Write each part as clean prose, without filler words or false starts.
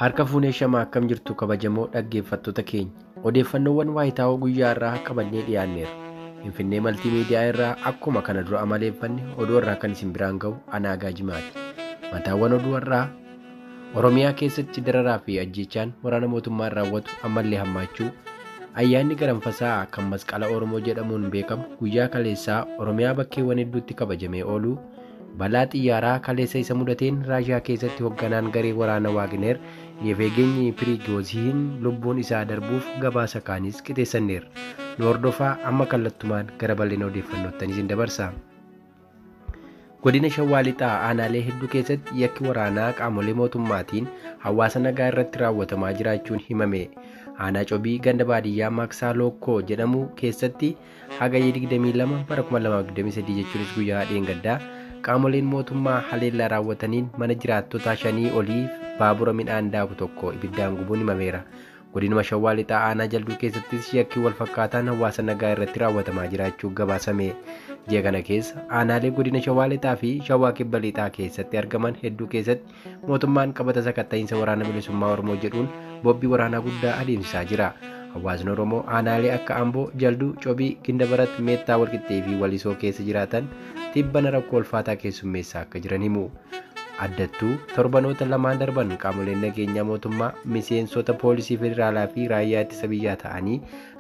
Harka fuunee shamaa akkam jirtu kabajamoo dhaggeeffattoota keenya. Odeeffannoowwan waayitaawoo guyyaa irraa qabannee dhiyaanneera. Finfinnee Maltiimiidiyaa irraa akkuma kana dura amaleeffanne oduu irraa kan isin biraan ga'u Anaagaa Jimaati. Mataawwan oduu irraa Oromiyaa keessatti dararaa fi ajjeechaan waraana mootummaan raawwatu ammallee hammaachuu, ayyaanni garamfasaa kan masqala Oromoo jedhamuun beekamu guyyaa kaleessaa Oromiyaa bakkeewwan hedduutti kabajamee ooluu, balaa xiyyaaraa kaleessa isa mudateen Raashiyaa keessatti hoogganaan garee waraana Waagneer Yevgeenyi Prigozhin lubbuun isaa darbuuf gabaasa kaanis qixeessanneerra. Nu hordofaa amma kallattumaan gara bal'ina odeeffannootti isin dabarsa. Godina Shawaa Lixaa aanaalee hedduu keessatti yakki waraanaa qaamolee mootummaatiin hawaasa nagaa irratti raawwatamaa jiraachuun himame. Aanaa Cobii ganda baadiyyaa Maaksaa Lookoo jedhamu keessatti hagayya 22 bara 2023 jechuunis guyyaa dheengaddaa qaamoleen mootummaa haleellaa raawwataniin mana jiraattota 5 oliif baabura midhaan daaku tokko ibiddaan gubuun himameera. Godinuma Shawaa Lixaa aanaa Jalduu keessattis yakki wal fakkaataan hawaasa nagaa irratti raawwatamaa jiraachuu gabaasame. Ji'a kana keessa aanaalee godina Shawaa Lixaa fi Shawaa Kibba Lixaa keessatti argaman hedduu keessatti mootummaan qabata sakatta'iinsa waraana bilisummaa Oromoo jedhuun bobbii waraanaa guddaa adeemsisaa jira. Hawaasni Oromoo aanaalee akka Amboo, Jalduu, Cobii, Gindabarat, Meettaa, Walqixxee fi Walisoo keessa jiraatan tibbana rakkoo ulfaataa keessummeessaa akka jiran himu. Addattuu torbanoota lamaan darban qaamoleen nageenyaa mootummaa miseensota poolisii federaalaa fi raayyaa ittisa biyyaa ta'anii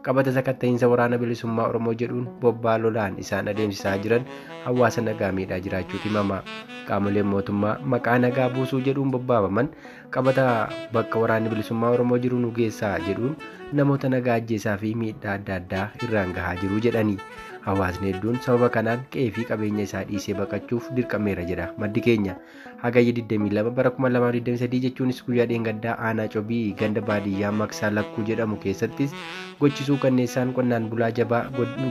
qabata sakatta'iinsa waraana bilisummaa Oromoo jedhuun bobbaa lolaan isaan adeemsisaa jiran hawaasa nagaa miidhaa jiraachuutu himama. Qaamoleen mootummaa maqaa nagaa buusuu jedhuun bobbaafaman qabata bakka waraanni bilisummaa Oromoo jiru nu geessaa jedhuun namoota nagaa ajjeesaa fi miidhaa adda addaa irraan gahaa jiru jedhani. Hawaasni hedduun sababa kanaan qe'ee fi qabeenya isaa dhiisee baqachuuf dirqameera jedha maddi keenya. Hagayya 22 bara 2023 jechuunis guyyaa dheengaddaa aanaa Cobii ganda baadiyyaa Maaksaa Lakkuu jedhamu keessattis gochisuu kanneessaan qonnaan bulaa jabaa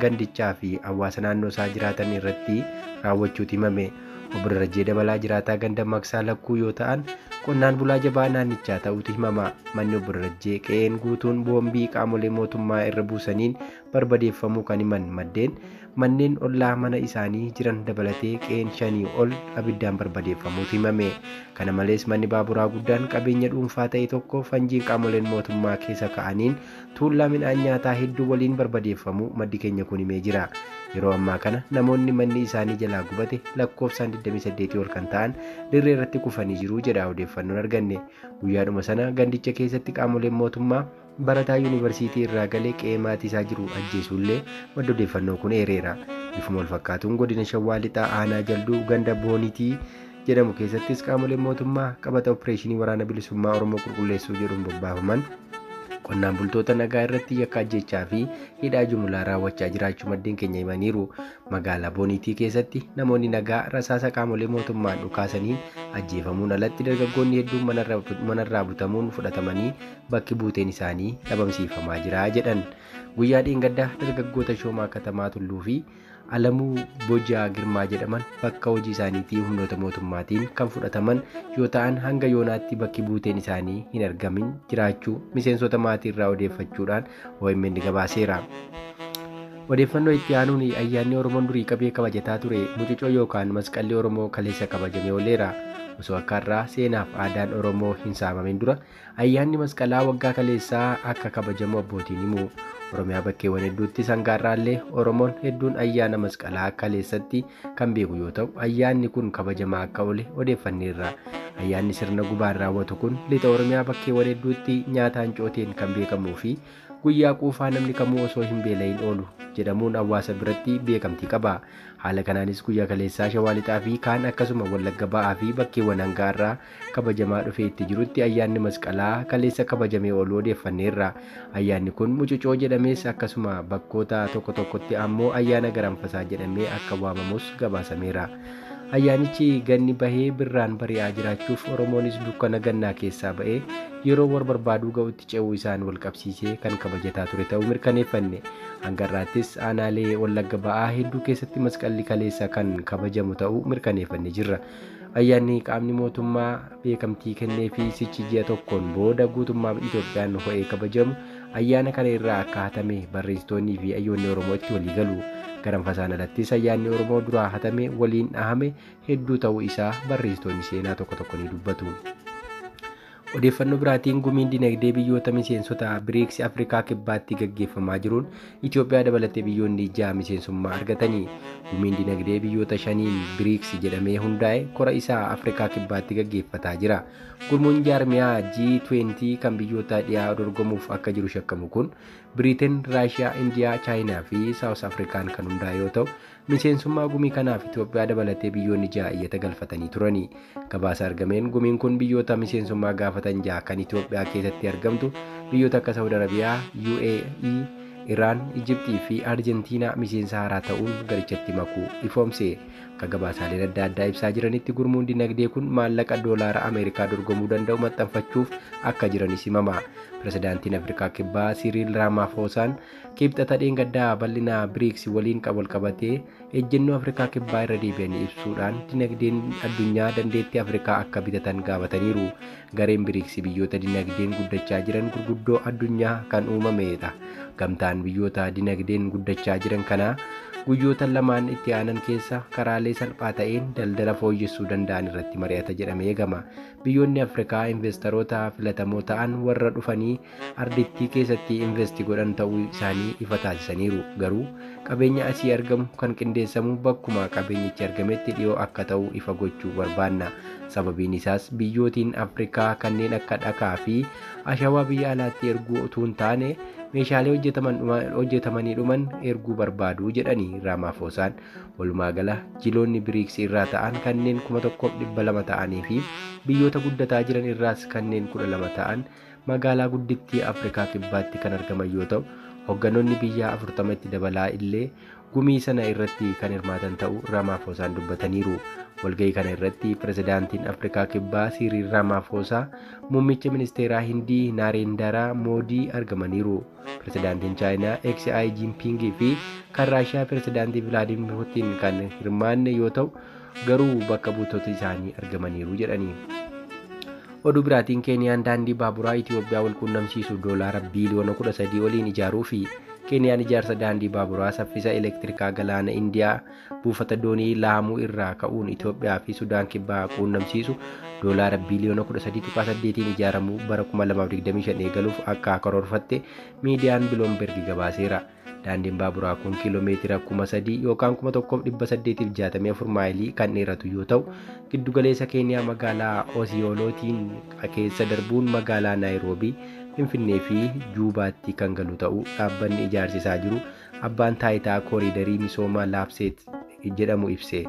gandichaa fi hawaasa naannoo isaa jiraatan irratti raawwachuutu himame. Obbo Darajjee Dabalaa jiraataa ganda Maaksaa Lakkuu yoo ta'an qonnaan bulaa jabaa naannichaa ta'uutu himama. Manni Obbo Darajjee qe'een guutuun boombii qaamolee mootummaa irra buusaniin barbadeeffamuu kan himan maddeen manneen ollaa mana isaanii jiran dabalatee qe'een 5 ol abiddaan barbadeeffamuutu himame. Kana malees manni baaburaa guddaan qabeenya dhuunfaa ta'e tokko fanjiin qaamoleen mootummaa keessa ka'aniin tuullaa midhaan nyaataa hedduu waliin barbadeeffamuu maddi keenya kun himee jira. Yeroo ammaa kana namoonni manni isaanii jalaa gubate lakkoofsaan 28 ol kan ta'an dirree irratti kufanii jiru jedha odeeffannoon arganne. Guyyaadhuma sana gandicha keessatti qaamoleen mootummaa barataa yuunivarsiitii irraa galee qe'ee maatii isaa jiru ajjeesuullee madda odeeffannoo kun eereera. Bifuma wal fakkaatuun godina Shawaa Lixaa aanaa Jalduu ganda Boonitii jedhamu keessattis qaamoleen mootummaa qabata opereeshinii waraana bilisummaa Oromoo qulqulleessuu jedhuun bobbaafaman qonnaan bultoota nagaa irratti yakka ajjechaa fi hidhaa jumlaa raawwachaa jiraachuu maddeen keenya himaniiru. Magaalaa Boonitii keessatti namoonni nagaa rasaasa qaamolee mootummaan dhukaasaniin ajjeefamuun alatti dargaggoonni hedduun manarraa butamuun fudhatamanii bakki buuteen isaanii dhabamsiifamaa jira jedhan. Guyyaa dheengaddaa dargaggoota Shoomaa Katamaa Tulluu fi Alamuu Bojaa Girmaa jedhaman bakka hojii isaaniitii humnoota mootummaatiin kan fudhataman yoo ta'an hanga yoonaatti bakki buuteen isaanii hin argamin jiraachuu miseensota maatii irraa odeeffachuudhaan OMN gabaaseera. Odeeffannoo itti aanuun ayyaanni Oromoon durii qabee kabajataa ture mucucoo yookaan masqalli Oromoo kaleessa kabajamee ooleera. Osoo akka irraa seenaaf aadaan Oromoo hin saamamin dura ayyaanni masqalaa waggaa kaleessaa akka kabajamu abbootiin himu. Oromiyaa bakkeewwan hedduutti sangaarraallee Oromoon hedduun ayyaana masqalaa kaleessatti kan beeku yoo ta'u ayyaanni kun kabajamaa akka oole odeeffanneerra. Ayyaanni sirna gubaan raawwatu kun lixa Oromiyaa bakkeewwan hedduutti nyaataan cooteen kan beekamuu fi guyyaa quufaa namni kamuu osoo hin beela'in oolu jedhamuun hawaasa biratti beekamtii qaba. Haala kanaanis guyyaa kaleessaa Shawaa Lixaa fi kaan akkasuma Wallagga Ba'aa fi bakkeewwan hangaarraa kabajamaa dhufee itti jirutti ayyaanni masqalaa kaleessa kabajamee oolu odeeffanneerra. Ayyaanni kun mucucoo jedhamees akkasuma bakkoota tokko tokkotti ammoo ayyaana garamfasaa jedhamee akka waamamus gabaasameera. Ayyaanichi ganni bahee birraan bari'aa jiraachuuf Oromoonis dukkana gannaa keessaa ba'ee yeroo war barbaaduu ga'utti ce'uu isaan wal qabsiisee kan kabajataa ture ta'uu mirkaneeffanne. Hanga irraattis aanaalee Wallagga Ba'aa hedduu keessatti masqalli kaleessa kan kabajamu ta'uu mirkaneeffanne jirra. Ayyaanni qaamni mootummaa beekamtii kennee fi sichi ji'a tokkoon booda guutummaa Itoophiyaan ho'ee kabajamu ayyaana kana irraa akka hatame barreessitoonnii fi hayyoonni Oromoo itti walii galu. Garamfasaan alattis ayyaanni Oromoo duraa hatame waliin dhahame hedduu ta'uu isaa barreessitoonni seenaa tokko tokko ni dubbatu. Odeeffannoo biraatiin gumiin dinagdee biyyoota miseensota BRICS Afrikaa Kibbaatti gaggeeffamaa jiruun Itoophiyaa dabalatee biyyoonni 6 miseensummaa argatanii. Gumiin dinagdee biyyoota 5 BRICS jedhamee hundaa'e kora isaa Afrikaa Kibbaatti gaggeeffataa jira. Gurmuun jaarmiyaa G20 kan biyyoota dhiyaa dorgomuuf akka jiru shakkamu kun Biriteen, Raashiyaa, Indiyaa, Chaayinaa fi Saawus Afrikaan kan hundaa'e yoo ta'u, miseensummaa gumii kanaaf Itoophiyaa dabalatee biyyoonni 6 iyyata galfatanii turani. Gabaasa argameen gumiin kun biyyoota miseensummaa gaafatan 6 kan Itoophiyaa keessatti argamtu biyyoota akka Saawud Arabiyaa, UAE, Iraan, Ijiptii fi Arjentiinaa miseensa haaraa ta'uun garichatti makuu ifoomse. Akka gabaasaaleen adda addaa ibsaa jiranitti gurmuun dinagdee kun maallaqa doolaara Ameerikaa dorgomuu danda'u maxxanfachuuf akka jiranis himama. Pirezidaantiin Afrikaa Kibbaa Siriil Raamafoosaan kibxata dheengaddaa bal'ina BRICS waliin wal qabatee ejjennoo Afrikaa Kibbaa irra deebi'anii ibsuudhaan dinagdeen addunyaa dandeettii Afrikaa akka bitatan gaafataniiru. Gareen BRICS biyyoota dinagdeen guddachaa jiran gurguddoo addunyaa kan uumamedha. Gamtaan biyyoota dinagdeen guddachaa jiran kanaa guyyoota lamaan itti aanan keessa karaalee salphaa ta'een daldala fooyyessuu danda'an irratti mari'ata jedhamee eegama. Biyyoonni Afrikaa investoroota filatamoo ta'an warra dhufanii ardittii keessatti investi godhan ta'uu isaanii ifa taasisaniiru. Garuu qabeenya asii argamu kan qindeessamu bakkuma qabeenyichi argametti dhiyoo akka ta'u ifa gochuu barbaanna. Sababiin isaas biyyootiin Afrikaa kanneen akka dhakaa fi ashawaa biyya alaatti erguu utuu hin taane meeshaalee hojjetamanii dhuman erguu barbaadu jedhanii Raamafoosaan. Walumaa gala jiloonni BRICS irraa ta'an kanneen 1,200 ta'anii fi biyyoota guddataa jiran irraas kanneen 12 ta'an magaalaa guddittii Afrikaa Kibbaatti kan argaman yoo ta'u, hogganoonni biyyaa 40tti dabalaa illee gumii sana irratti kan hirmaatan ta'uu Raamafoosaan dubbataniiru. Walgahii kana irratti pirezidaantiin Afrikaa Kibbaa Siriil Raamafoosaa, muummicha ministeeraa Hindii Naareendaraa Moodii argamaniiru. Pirezidaantiin Chaayinaa Xi Jinping fi kan Raashiyaa pirezidaantii Vilaadiimiir Puutiin kan hirmaanne yoo ta'u, garuu bakka buutota isaanii argamaniiru jedhanii. Oduu biraatiin Keeniyaan daandii baaburaa Itoophiyaa wal quunnamsiisu doolaara biiliyoona 13 waliin ijaaruu fi Keeniyaan ijaarsa daandii baaburaa saffisa elektirikaa galaana Indiyaa buufata doonii Laamuu irraa ka'uun Itoophiyaa fi Sudaan Kibbaa quunnamsiisu doolaara biiliyoona 13.8 ijaaramuu bara 2025 eegaluuf akka karoorfatte miidiyaan Biloomberg gabaaseera. Daandiin baaburaa kun kiiloomeetira 3,000 yookaan 1,864 maayilii kan dheeratu yoo ta'u, giddugaleessa Keeniyaa magaalaa Osiyoolootiin keessa darbuun magaalaa Naayiroobii, Finfinnee fi Juubaatti kan galu ta'uu dhaabbanni ijaarsisaa jiru abbaan taayitaa kooriidarii misoomaa Laapseet jedhamu ibse.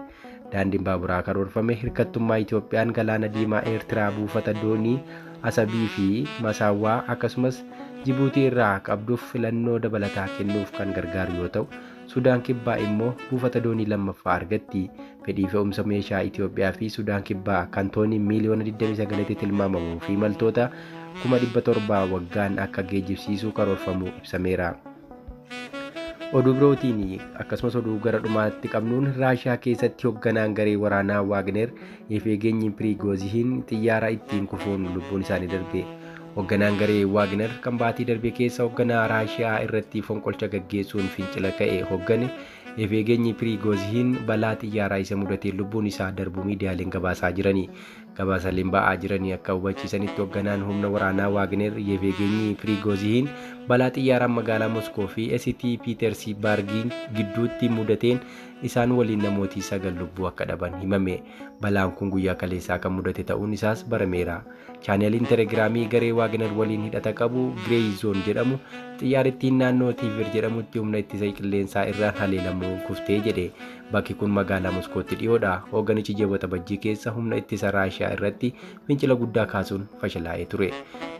Daandiin baaburaa karoorfame hirkattummaa Itoophiyaan galaana diimaa Eertiraa buufata doonii Asabii fi Masaawwaa akkasumas Jibuutii irraa qabduuf filannoo dabalataa kennuuf kan gargaaru yoo ta'u, Sudaan Kibbaa immoo buufata doonii lammaffaa argatti. Fedhii fe'umsa meeshaa Itoophiyaa fi Sudaan Kibbaa kan toonii miiliyoona 29tti tilmaamamuu fi imaltoota 700,000 waggaan akka geejjibsiisuu karoorfamuu ibsameera. Oduu birootiin akkasumas oduu gara dhumaatti qabnuun Raashiyaa keessatti hoogganaan garee waraanaa Waagner Yevgeny Prigozhin xiyyaara ittiin kufuun lubbuun isaanii darbe. Hoogganaan garee Waagner kan baatii darbe keessa hoogganaa Raashiyaa irratti fonqolcha gaggeessuun fincila ka'e hooggane Yevgeny Prigozhin balaa xiyyaaraa isa mudateen lubbuun isaa darbuu miidiyaaleen gabaasaa jirani. Gabaasaaleen ba'aa jiranii akka hubachiisanitti hoogganaan humna waraanaa Waagner Yevgeny Prigozhin balaa xiyyaaraan magaalaa Moskoo fi St. Petersburg gidduutti mudateen isaan waliin namooti 9 lubbuu akka dhaban himame. Balaan kun guyyaa kaleessaa kan mudate ta'uun isaas barameera. Chaaneliin Telegiraamii garee Waagner waliin hidhata qabu Grey Zone jedhamu xiyyaarittiin naannoo Tiivir jedhamutti humna ittisa qilleensaa irraan haleelamuun kuftee jedhe. Bakki kun magaalaa Moskootti dhiyoodha. Hoogganichi ji'oota bajjii keessa humna ittisa Raashiyaa irratti fincila guddaa kaasuun fashalaa'ee ture.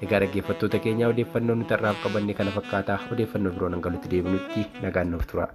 Egaa dhaggeeffattoota keenya odeeffannoo nuti har'aaf qabanne kana fakkaata. Odeeffannoo biroon hanga walitti deebinutti nagaan nuuf tura.